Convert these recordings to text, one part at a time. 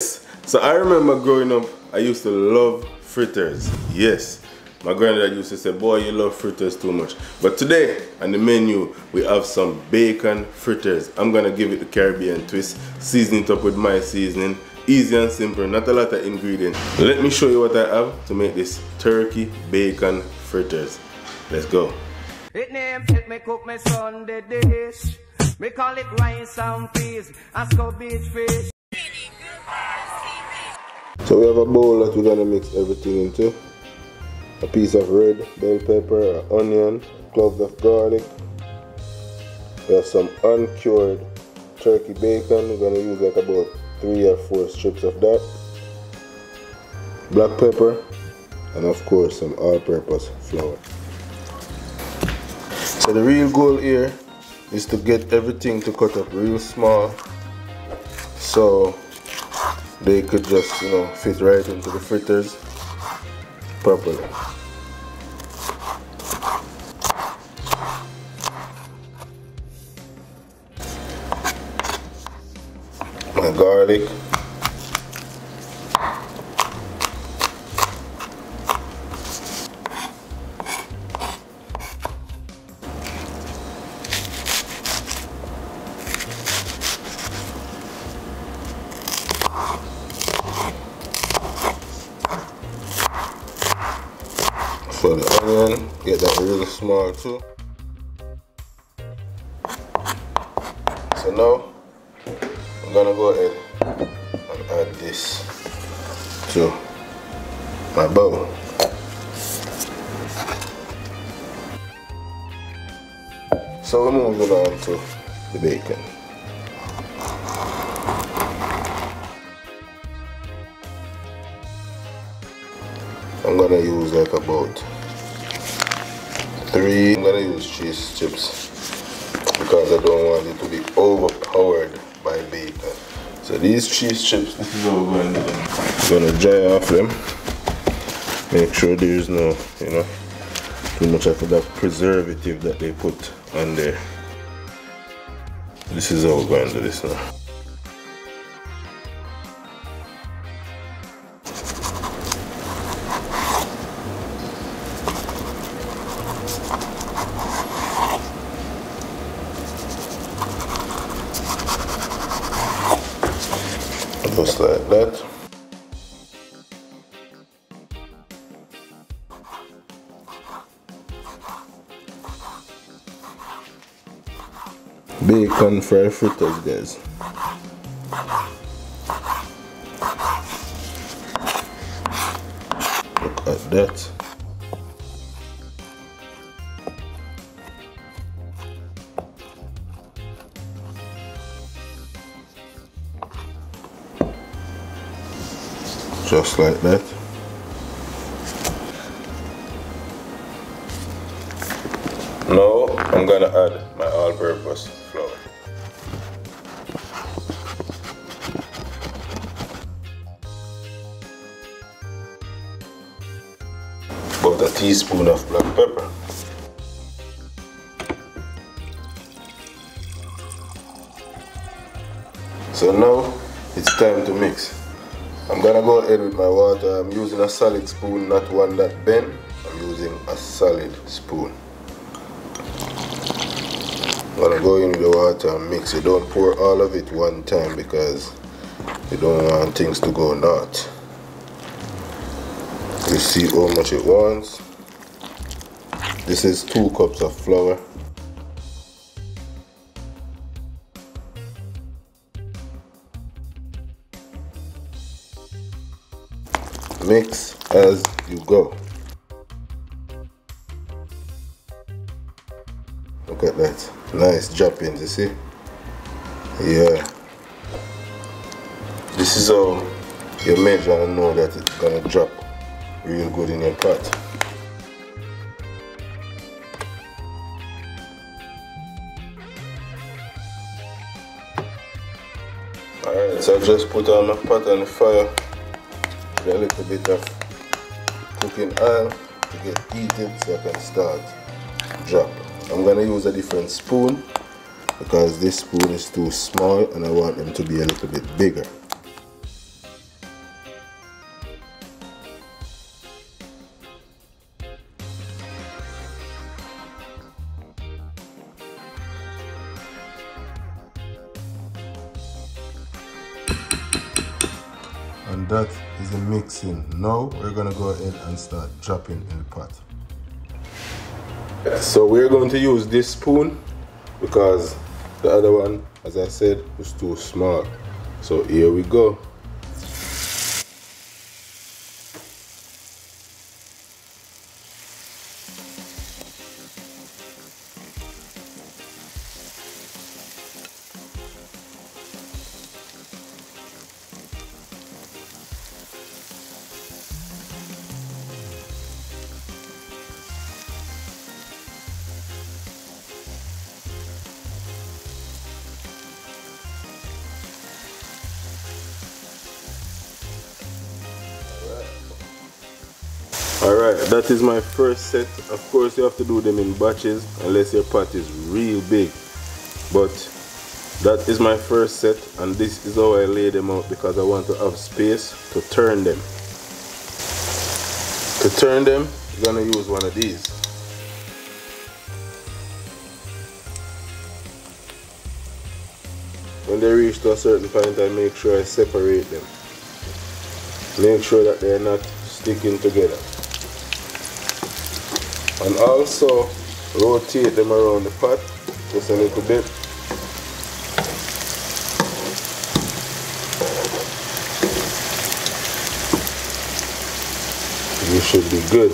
So I remember growing up, I used to love fritters. Yes, my granddad used to say, boy, you love fritters too much. But today on the menu, we have some bacon fritters. I'm gonna give it the Caribbean twist, season it up with my seasoning. Easy and simple, not a lot of ingredients. Let me show you what I have to make this turkey bacon fritters. Let's go. It name help me cook my Sunday dish. Me call it rice and peas, and beach fish. So we have a bowl that we're gonna mix everything into. A piece of red bell pepper, an onion, cloves of garlic. We have some uncured turkey bacon. We're gonna use like about 3 or 4 strips of that. Black pepper, and of course some all-purpose flour. So the real goal here is to get everything to cut up real small, so they could just, you know, fit right into the fritters properly. My garlic, so the onion, get that really small too. So now I'm gonna go ahead and add this to my bowl. So we're moving on to the bacon. I'm gonna use like about 3. I'm gonna use cheese chips because I don't want it to be overpowered by bacon. So these cheese chips, this is what we're going to do. I'm gonna dry off them. Make sure there's no, you know, too much of that preservative that they put on there. This is how we're going to do this now. Just like that. Bacon fried fritters, guys. Look at that. Just like that. Now I'm gonna add my all-purpose flour. About a teaspoon of black pepper. So now it's time to mix. I'm gonna go ahead with my water. I'm using a solid spoon, not one that bend. I'm using a solid spoon. I'm gonna go in with the water and mix it. Don't pour all of it one time because you don't want things to go north. You see how much it wants. This is 2 cups of flour. Mix as you go. Look at that. Nice droppings, you see? Yeah. This is how you measure and know that it's gonna drop real good in your pot. Alright, so I just put on my pot on the fire. A little bit of cooking oil to get heated so I can start drop. I'm gonna use a different spoon because this spoon is too small and I want them to be a little bit bigger. And that is the mixing. Now we're gonna go ahead and start dropping in the pot. So we're going to use this spoon because the other one, as I said, was too small. So here we go. Alright, that is my first set. Of course you have to do them in batches unless your pot is real big. But that is my first set, and this is how I lay them out because I want to have space to turn them. To turn them, I'm gonna use one of these. When they reach to a certain point, I make sure I separate them. Make sure that they're not sticking together. And also rotate them around the pot just a little bit. You should be good.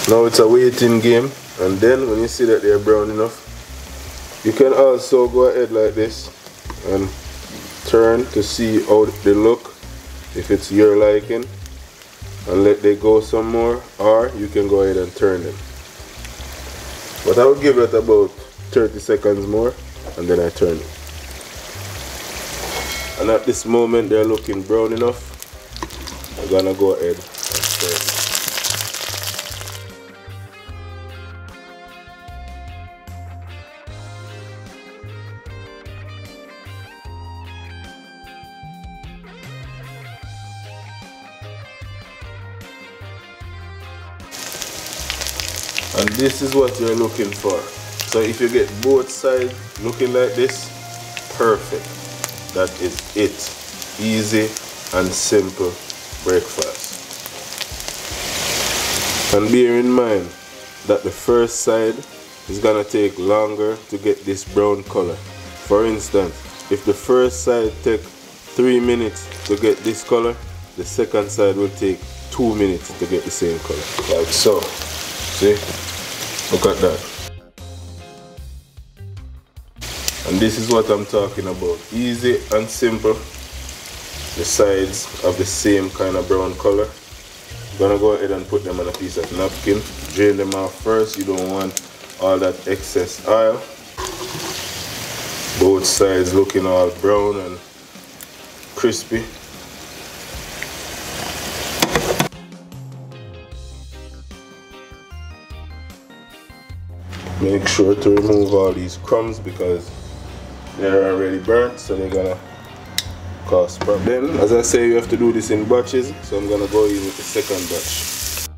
Now it's a waiting game, and then when you see that they're brown enough, you can also go ahead like this and turn to see how they look, if it's your liking, and let they go some more, or you can go ahead and turn them. But I would give it about 30 seconds more, and then I turn it. And at this moment they're looking brown enough. I'm gonna go ahead and turn it. And this is what you're looking for. So if you get both sides looking like this, perfect. That is it. Easy and simple breakfast. And bear in mind that the first side is gonna take longer to get this brown color. For instance, if the first side take 3 minutes to get this color, the second side will take 2 minutes to get the same color. Like so. See? Look at that. And this is what I'm talking about. Easy and simple. The sides of the same kind of brown color. I'm gonna go ahead and put them on a piece of napkin. Drain them off first. You don't want all that excess oil. Both sides looking all brown and crispy. Make sure to remove all these crumbs because they're already burnt, so they're gonna cause problems. Then, as I say, you have to do this in batches, so I'm gonna go in with the second batch.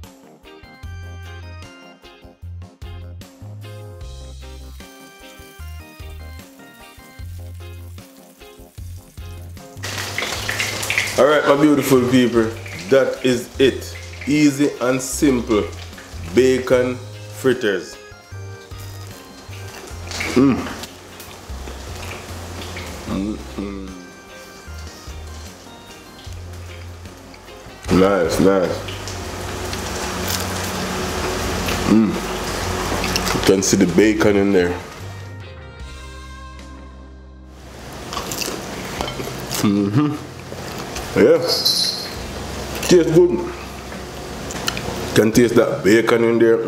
Alright, my beautiful people, that is it. Easy and simple bacon fritters. Nice, nice. You can see the bacon in there. Yeah. Tastes good. You can taste that bacon in there.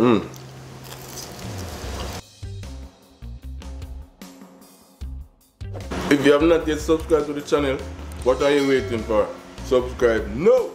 If you have not yet subscribed to the channel, what are you waiting for? Subscribe now!